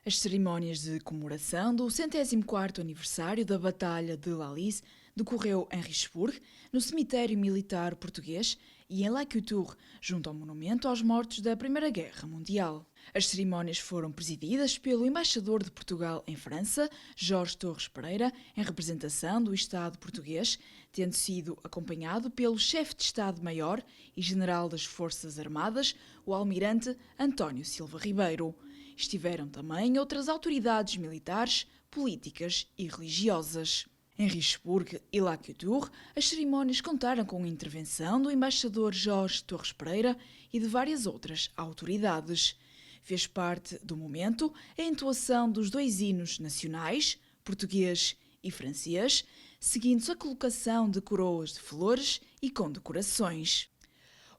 As cerimónias de comemoração do 104º aniversário da Batalha de Lalice decorreu em Richebourg, no cemitério militar português, e em La Couture, junto ao monumento aos mortos da Primeira Guerra Mundial. As cerimónias foram presididas pelo embaixador de Portugal em França, Jorge Torres Pereira, em representação do Estado português, tendo sido acompanhado pelo chefe de Estado-Maior e general das Forças Armadas, o almirante António Silva Ribeiro. Estiveram também outras autoridades militares, políticas e religiosas. Em Richebourg e La Couture, as cerimónias contaram com a intervenção do embaixador Jorge Torres Pereira e de várias outras autoridades. Fez parte do momento a entoação dos dois hinos nacionais, português e francês, seguindo-se a colocação de coroas de flores e condecorações.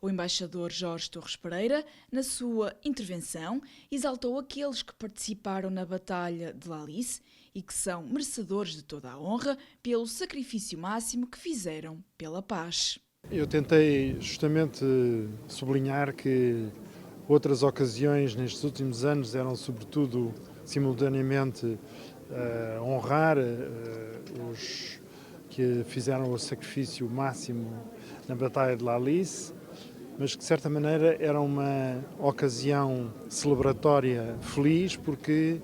O embaixador Jorge Torres Pereira, na sua intervenção, exaltou aqueles que participaram na Batalha de Lalice e que são merecedores de toda a honra pelo sacrifício máximo que fizeram pela paz. Eu tentei justamente sublinhar que outras ocasiões nestes últimos anos eram sobretudo, simultaneamente, honrar os que fizeram o sacrifício máximo na Batalha de Lalice, mas que de certa maneira era uma ocasião celebratória feliz porque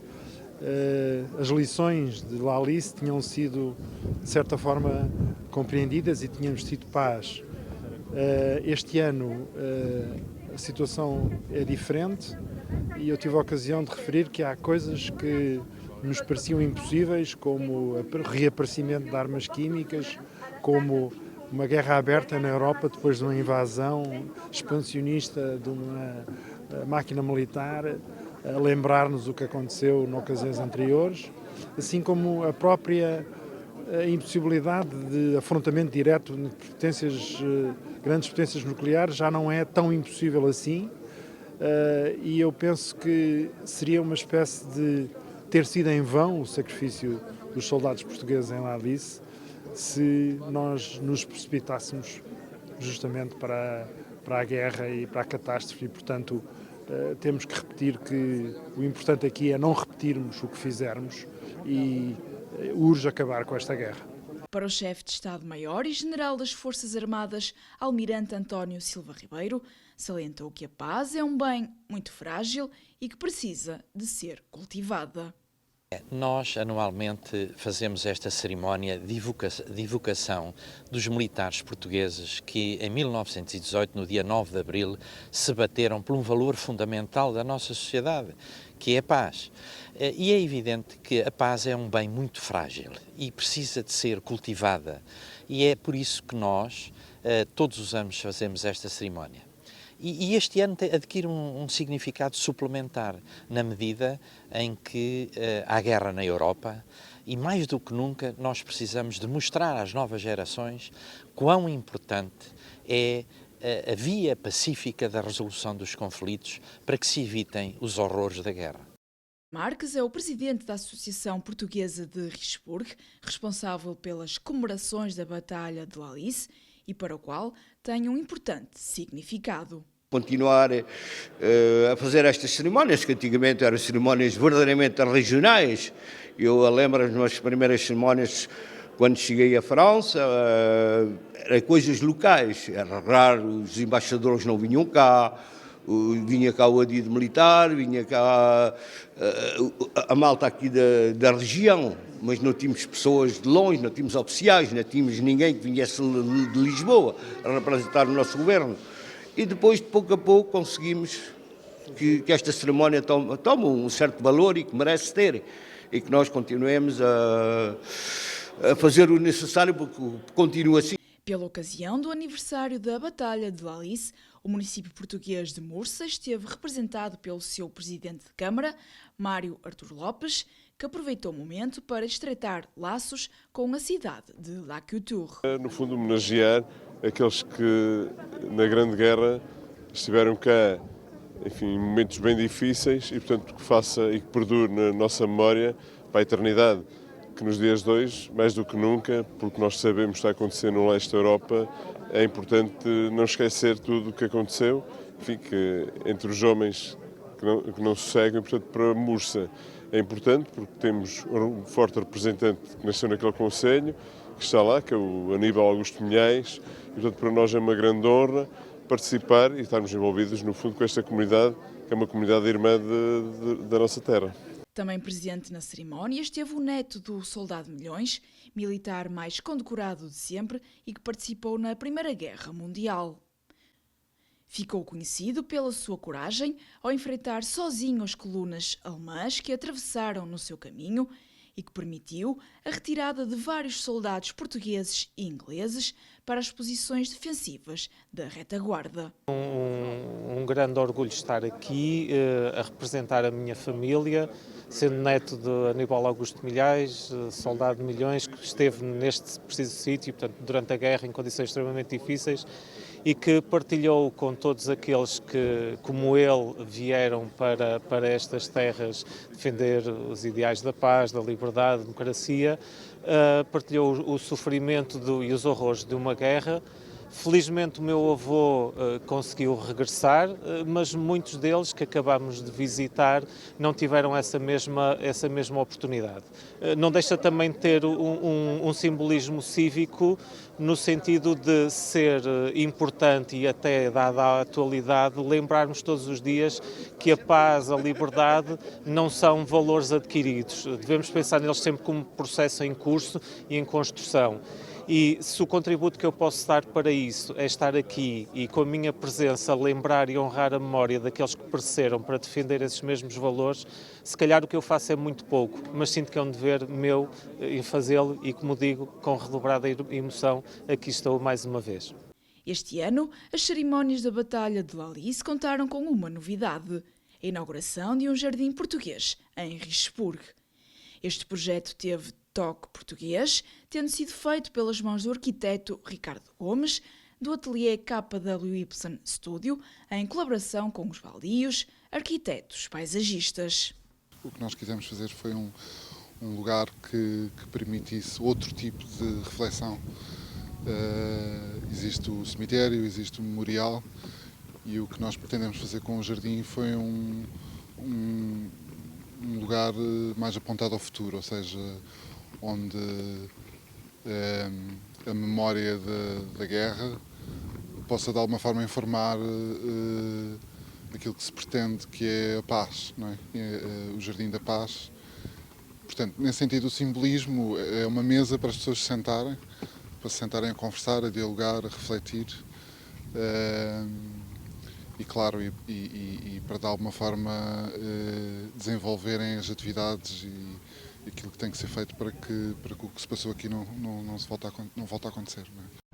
as lições de Lalice tinham sido de certa forma compreendidas e tínhamos tido paz. Este ano a situação é diferente e eu tive a ocasião de referir que há coisas que nos pareciam impossíveis, como o reaparecimento de armas químicas, como uma guerra aberta na Europa depois de uma invasão expansionista de uma máquina militar, a lembrar-nos o que aconteceu em ocasiões anteriores, assim como a própria impossibilidade de afrontamento direto de grandes potências nucleares já não é tão impossível assim, e eu penso que seria uma espécie de ter sido em vão o sacrifício dos soldados portugueses em Lalice se nós nos precipitássemos justamente para a guerra e para a catástrofe e, portanto, temos que repetir que o importante aqui é não repetirmos o que fizermos e urge acabar com esta guerra. Para o chefe de Estado-Maior e general das Forças Armadas, almirante António Silva Ribeiro, salientou que a paz é um bem muito frágil e que precisa de ser cultivada. Nós, anualmente, fazemos esta cerimónia de evocação dos militares portugueses que, em 1918, no dia 9 de abril, se bateram por um valor fundamental da nossa sociedade, que é a paz. E é evidente que a paz é um bem muito frágil e precisa de ser cultivada. E é por isso que nós, todos os anos, fazemos esta cerimónia. E este ano adquire um significado suplementar, na medida em que há guerra na Europa e, mais do que nunca, nós precisamos de mostrar às novas gerações quão importante é a via pacífica da resolução dos conflitos para que se evitem os horrores da guerra. Marques é o presidente da Associação Portuguesa de Richebourg, responsável pelas comemorações da Batalha de Lalice e para o qual tem um importante significado. Continuar a fazer estas cerimónias, que antigamente eram cerimónias verdadeiramente regionais. Eu lembro-me nas primeiras cerimónias, quando cheguei à França, eram coisas locais. Era raro, os embaixadores não vinham cá, vinha cá o adido militar, vinha cá a malta aqui da região, mas não tínhamos pessoas de longe, não tínhamos oficiais, não tínhamos ninguém que viesse de Lisboa a representar o nosso governo. E depois, de pouco a pouco, conseguimos que esta cerimónia tome um certo valor e que merece ter. E que nós continuemos a fazer o necessário porque continua assim. Pela ocasião do aniversário da Batalha de Lalice, o município português de Mursa esteve representado pelo seu presidente de Câmara, Mário Artur Lopes, que aproveitou o momento para estreitar laços com a cidade de La Couture. No fundo, homenagear aqueles que na Grande Guerra estiveram cá, enfim, em momentos bem difíceis e, portanto, que faça e que perdure na nossa memória para a eternidade, que nos dias de hoje, mais do que nunca, porque nós sabemos que está a acontecer no leste da Europa, é importante não esquecer tudo o que aconteceu, enfim, que entre os homens que não sosseguem, portanto, para Mursa. É importante porque temos um forte representante que nasceu naquele concelho, que está lá, que é o Aníbal Augusto Milhais, e portanto para nós é uma grande honra participar e estarmos envolvidos no fundo com esta comunidade, que é uma comunidade irmã da nossa terra. Também presente na cerimónia esteve o neto do soldado Milhões, militar mais condecorado de sempre e que participou na Primeira Guerra Mundial. Ficou conhecido pela sua coragem ao enfrentar sozinho as colunas alemãs que atravessaram no seu caminho e que permitiu a retirada de vários soldados portugueses e ingleses para as posições defensivas da retaguarda. Um grande orgulho estar aqui a representar a minha família, sendo neto de Aníbal Augusto Milhais, soldado de Milhões, que esteve neste preciso sítio, portanto, durante a guerra, em condições extremamente difíceis, e que partilhou com todos aqueles que, como ele, vieram para estas terras defender os ideais da paz, da liberdade, da democracia, partilhou o sofrimento e os horrores de uma guerra. Felizmente o meu avô conseguiu regressar, mas muitos deles que acabámos de visitar não tiveram essa mesma oportunidade. Não deixa também de ter um simbolismo cívico no sentido de ser importante e até dada a atualidade lembrarmos todos os dias que a paz, a liberdade não são valores adquiridos. Devemos pensar neles sempre como processo em curso e em construção. E se o contributo que eu posso dar para isso é estar aqui e com a minha presença lembrar e honrar a memória daqueles que pereceram para defender esses mesmos valores, se calhar o que eu faço é muito pouco, mas sinto que é um dever meu em fazê-lo e, como digo, com redobrada emoção, aqui estou mais uma vez. Este ano, as cerimónias da Batalha de Lalice contaram com uma novidade: a inauguração de um jardim português em Richebourg. Este projeto teve toque português, tendo sido feito pelas mãos do arquiteto Ricardo Gomes, do ateliê KWY Studio, em colaboração com os baldios, arquitetos paisagistas. O que nós quisemos fazer foi um lugar que permitisse outro tipo de reflexão. Existe o cemitério, existe o memorial, e o que nós pretendemos fazer com o jardim foi um lugar mais apontado ao futuro, ou seja, onde a memória da guerra possa de alguma forma informar aquilo que se pretende, que é a paz, não é? O Jardim da Paz. Portanto, nesse sentido, o simbolismo é uma mesa para as pessoas se sentarem a conversar, a dialogar, a refletir. E claro, e para de alguma forma desenvolverem as atividades e aquilo que tem que ser feito para que o que se passou aqui não volte a acontecer. Não é?